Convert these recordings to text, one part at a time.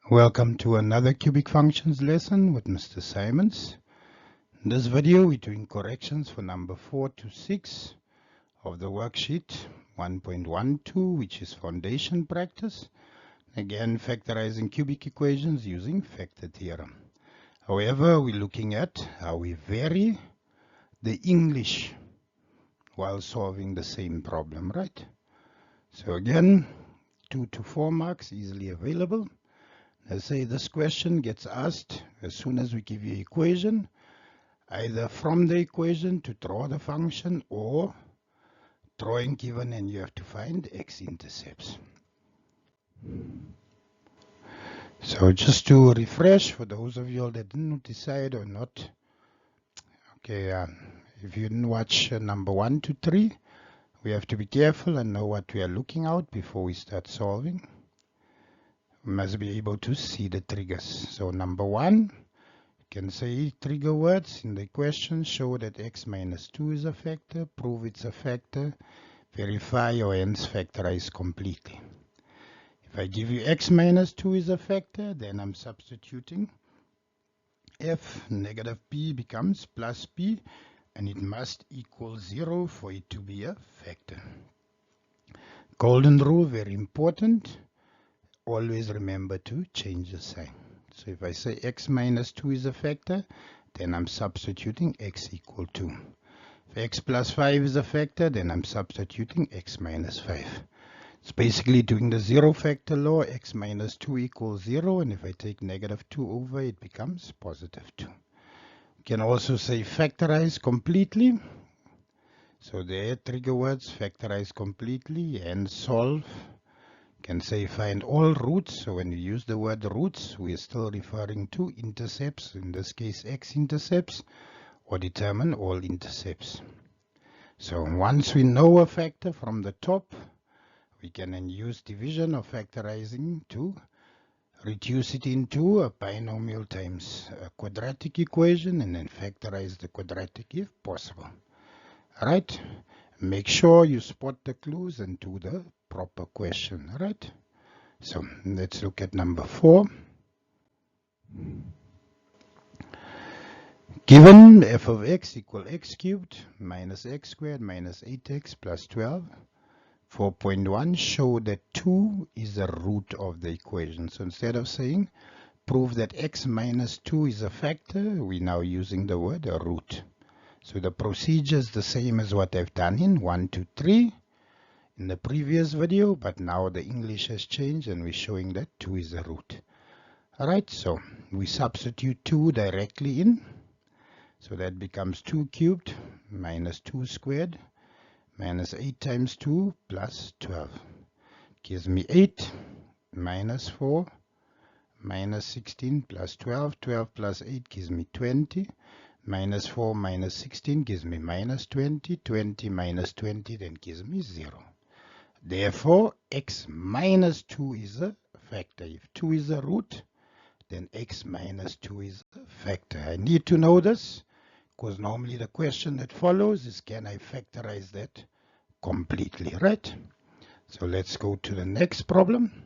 Welcome to another cubic functions lesson with Mr. Simons. In this video, we're doing corrections for number 4 to 6 of the worksheet 1.12, which is foundation practice. Again, factorizing cubic equations using factor theorem. However, we're looking at how we vary the English while solving the same problem, right? So again, 2 to 4 marks easily available. Let's say this question gets asked as soon as we give you an equation, either from the equation to draw the function or drawing given and you have to find x-intercepts. So just to refresh for those of you that didn't decide or not, okay, if you didn't watch number 1 to 3, we have to be careful and know what we are looking at before we start solving. We must be able to see the triggers. So number 1, you can say trigger words in the question: show that x minus 2 is a factor, prove it's a factor, verify or hence factorize completely. If I give you x minus 2 is a factor, then I'm substituting f negative p becomes plus p, and it must equal 0 for it to be a factor. Golden rule, very important. Always remember to change the sign. So if I say x minus 2 is a factor, then I'm substituting x equal 2. If x plus 5 is a factor, then I'm substituting x minus 5. It's basically doing the zero factor law. X minus 2 equals 0, and if I take negative 2 over, it becomes positive 2. We can also say factorize completely. So there, trigger words, factorize completely and solve. Can say find all roots. So when you use the word roots, we are still referring to intercepts, in this case x-intercepts, or determine all intercepts. So once we know a factor from the top, we can then use division or factorizing to reduce it into a binomial times a quadratic equation and then factorize the quadratic if possible. Alright, make sure you spot the clues and do the proper question. Alright, so let's look at number 4. Given f of x equal x cubed minus x squared minus 8x plus 12, 4.1, show that 2 is the root of the equation. So instead of saying prove that x minus 2 is a factor, we're now using the word a root. So the procedure is the same as what I've done in 1 to 3 in the previous video, but now the English has changed and we're showing that 2 is the root. Alright, so we substitute 2 directly in. So that becomes 2 cubed minus 2 squared minus 8 times 2 plus 12. Gives me 8 minus 4 minus 16 plus 12. 12 plus 8 gives me 20. Minus 4 minus 16 gives me minus 20. 20 minus 20 then gives me 0. Therefore, x minus 2 is a factor. If 2 is a root, then x minus 2 is a factor. I need to know this because normally the question that follows is, can I factorize that completely, right? So let's go to the next problem.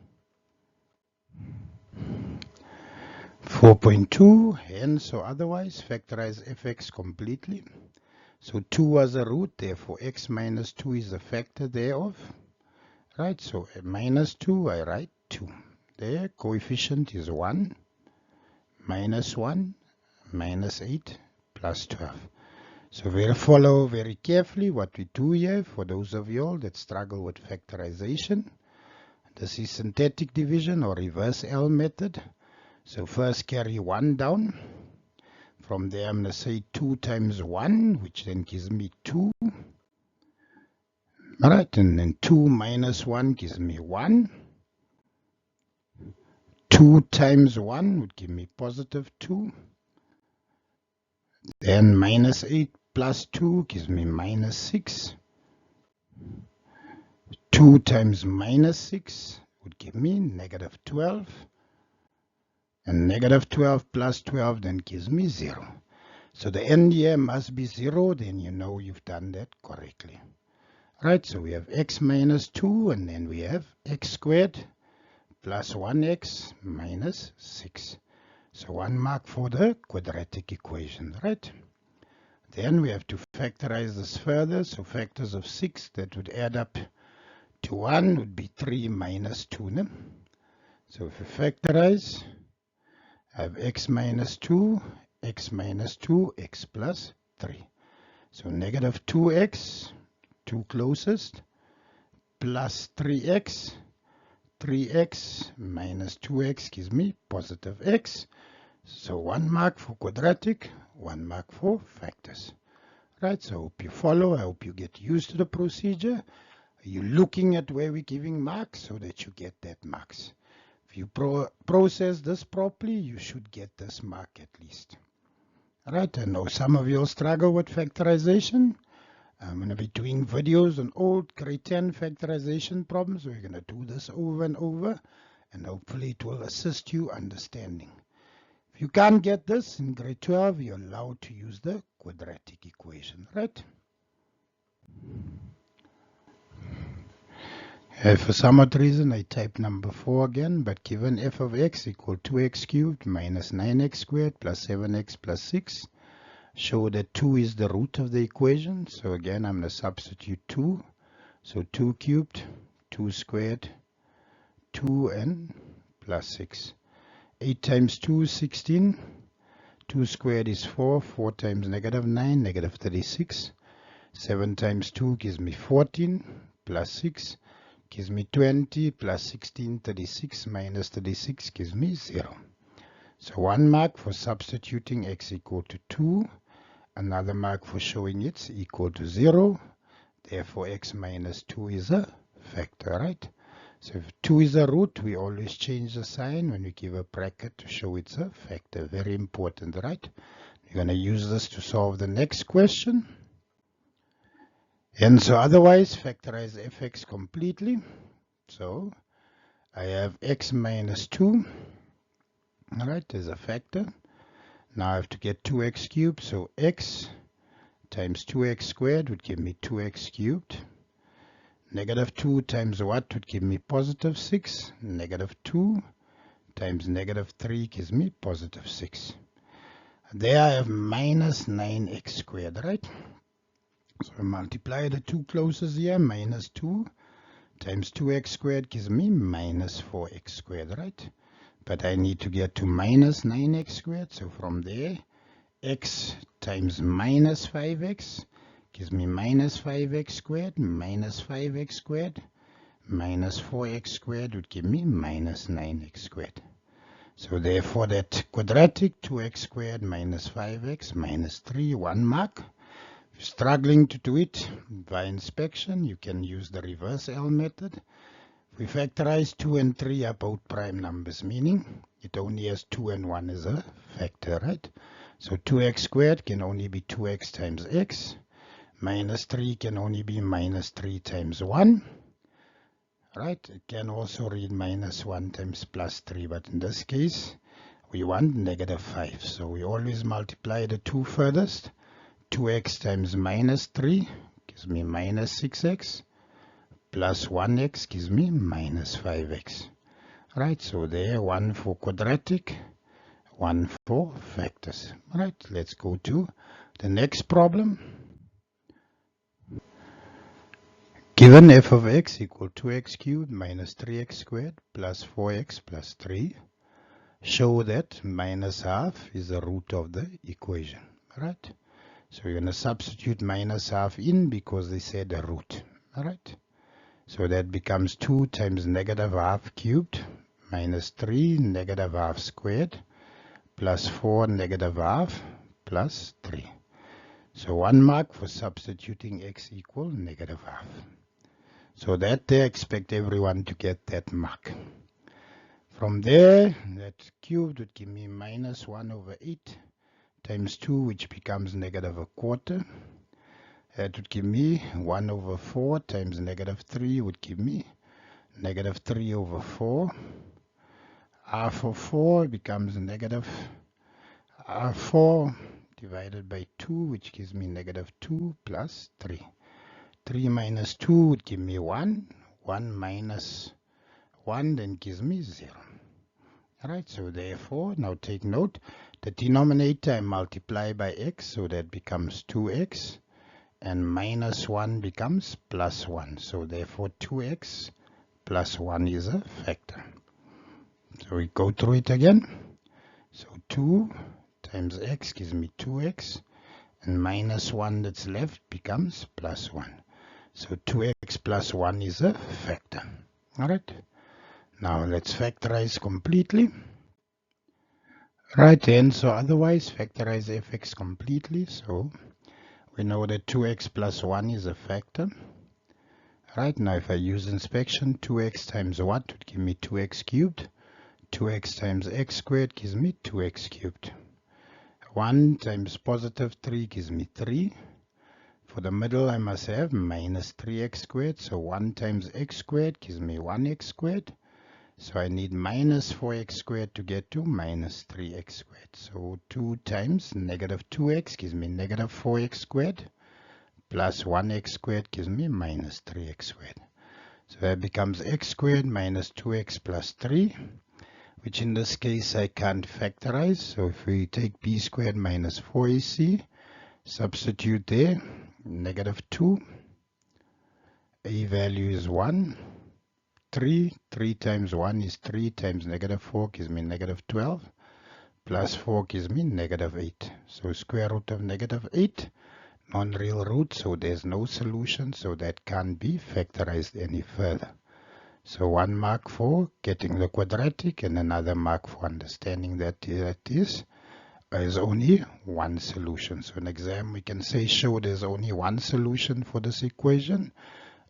4.2, hence or otherwise, factorize fx completely. So 2 was a root, therefore x minus 2 is a factor thereof. Right, so minus 2, I write 2. There, coefficient is 1, minus 1, minus 8, plus 12. So follow very carefully what we do here for those of you all that struggle with factorization. This is synthetic division or reverse L method. So first carry 1 down. From there I'm going to say 2 times 1, which then gives me 2. Alright, and then 2 minus 1 gives me 1. 2 times 1 would give me positive 2. Then minus 8 plus 2 gives me minus 6. 2 times minus 6 would give me negative 12. And negative 12 plus 12 then gives me 0. So the end here must be 0, then you know you've done that correctly. Right, so we have x minus 2, and then we have x squared plus 1x minus 6. So 1 mark for the quadratic equation, right? Then we have to factorize this further. So factors of 6 that would add up to 1 would be 3 minus 2. No? So if we factorize, I have x minus 2, x plus 3. So negative 2x, 2 closest, plus 3x minus 2x gives me positive x. So 1 mark for quadratic, 1 mark for factors. Right, so I hope you follow, I hope you get used to the procedure. You're looking at where we're giving marks so that you get that marks. If you process this properly, you should get this mark at least. All right, I know some of you will struggle with factorization. I'm going to be doing videos on old grade 10 factorization problems. We're going to do this over and over, and hopefully it will assist you understanding. If you can't get this in grade 12, you're allowed to use the quadratic equation, right? For some odd reason, I type number 4 again, but given f of x equal 2x cubed minus 9x squared plus 7x plus 6, show that 2 is the root of the equation. So again, I'm going to substitute 2. So 2 cubed, 2 squared, 2 and plus 6. 8 times 2 is 16. 2 squared is 4. 4 times negative 9, negative 36. 7 times 2 gives me 14, plus 6 gives me 20, plus 16, 36, minus 36 gives me 0. So 1 mark for substituting x equal to 2. Another mark for showing it's equal to 0. Therefore, x minus 2 is a factor, right? So if 2 is a root, we always change the sign when we give a bracket to show it's a factor. Very important, right? We're going to use this to solve the next question. And so otherwise, factorize fx completely. So I have x minus 2, all right, as a factor. Now I have to get 2x cubed, so x times 2x squared would give me 2x cubed. Negative 2 times what would give me positive 6. Negative 2 times negative 3 gives me positive 6. There I have minus 9x squared, right? So I multiply the two closest here. Minus 2 times 2x squared gives me minus 4x squared, right? But I need to get to minus 9x squared. So from there, x times minus 5x gives me minus 5x squared, minus 5x squared, minus 4x squared would give me minus 9x squared. So therefore that quadratic 2x squared minus 5x minus 3, 1 mark. If you're struggling to do it by inspection, you can use the reverse L method. If we factorize 2 and 3 are both prime numbers, meaning it only has 2 and 1 as a factor, right? So 2x squared can only be 2x times x. Minus 3 can only be minus 3 times 1. Right? It can also read minus 1 times plus 3, but in this case, we want negative 5. So we always multiply the two furthest. 2x times minus 3 gives me minus 6x, plus 1x gives me minus 5x. Right? So there, 1 for quadratic, 1 for factors. Right? Let's go to the next problem. Given f of x equal 2x cubed minus 3x squared plus 4x plus 3, show that minus half is the root of the equation, right? So we're going to substitute minus half in because they said a root, all right? So that becomes 2 times negative half cubed minus 3 negative half squared plus 4 negative half plus 3. So 1 mark for substituting x equal negative half. So that they expect everyone to get that mark. From there, that cubed would give me minus 1 over 8 times 2, which becomes negative a quarter. That would give me 1 over 4 times negative 3 would give me negative 3 over 4. Half of 4 becomes negative 4 divided by 2, which gives me negative 2 plus 3. 3 minus 2 would give me 1. 1 minus 1 then gives me 0. Alright, so therefore, now take note, the denominator I multiply by x, so that becomes 2x, and minus 1 becomes plus 1. So therefore, 2x plus 1 is a factor. So we go through it again. So 2 times x gives me 2x, and minus 1 that's left becomes plus 1. So 2x plus 1 is a factor. Alright, now let's factorize completely. Right then, so otherwise factorize fx completely. So we know that 2x plus 1 is a factor. Right, now if I use inspection, 2x times what would give me 2x cubed. 2x times x squared gives me 2x cubed. 1 times positive 3 gives me 3. For the middle, I must have minus 3x squared. So 1 times x squared gives me 1x squared. So I need minus 4x squared to get to minus 3x squared. So 2 times negative 2x gives me negative 4x squared. Plus 1x squared gives me minus 3x squared. So that becomes x squared minus 2x plus 3. Which in this case I can't factorize. So if we take b squared minus 4ac, substitute there, negative 2, a value is 1, 3 times 1 is 3 times negative 4 gives me negative 12, plus 4 gives me negative 8. So square root of negative 8, non-real root, so there's no solution, so that can't be factorized any further. So 1 mark for getting the quadratic and another mark for understanding that there's only one solution. So in exam we can say show there's only one solution for this equation,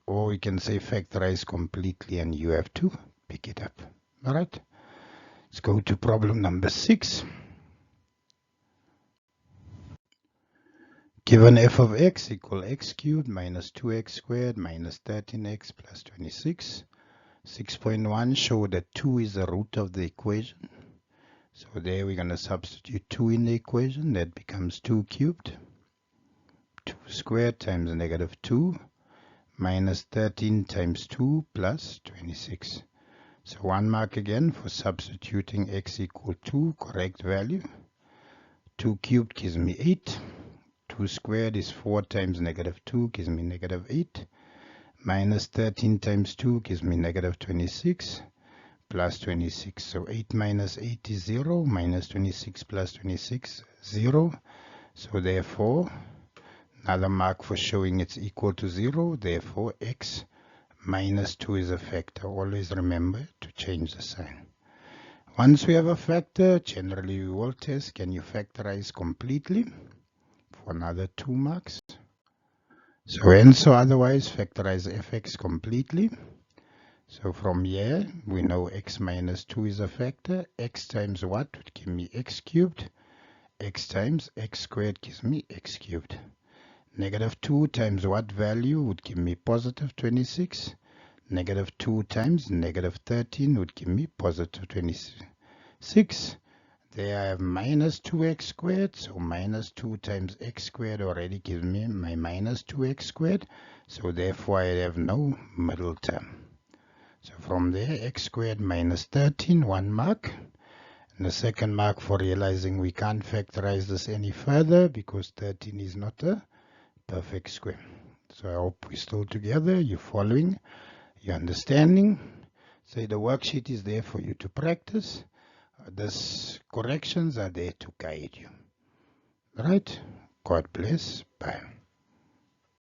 or we can say factorize completely and you have to pick it up. Alright, let's go to problem number 6. Given f of x equal x cubed minus 2x squared minus 13x plus 26. 6.1 show that 2 is the root of the equation. So there we're going to substitute 2 in the equation. That becomes 2 cubed. 2 squared times negative 2 minus 13 times 2 plus 26. So 1 mark again for substituting x equal 2, correct value. 2 cubed gives me 8. 2 squared is 4 times negative 2 gives me negative 8. Minus 13 times 2 gives me negative 26 plus 26. So 8 minus 8 is 0, minus 26 plus 26, 0. So therefore, another mark for showing it's equal to 0. Therefore, x minus 2 is a factor. Always remember to change the sign. Once we have a factor, generally we will test, can you factorize completely? For another 2 marks. So hence or otherwise factorize fx completely. So from here we know x minus 2 is a factor. X times what would give me x cubed. X times x squared gives me x cubed. Negative 2 times what value would give me positive 26. Negative 2 times negative 13 would give me positive 26. There I have minus 2x squared, so minus 2 times x squared already gives me my minus 2x squared, so therefore I have no middle term. So from there, x squared minus 13, 1 mark, and the second mark for realizing we can't factorize this any further because 13 is not a perfect square. So I hope we're still together, you're following, you're understanding. So the worksheet is there for you to practice. These corrections are there to guide you. Right? God bless. Bye.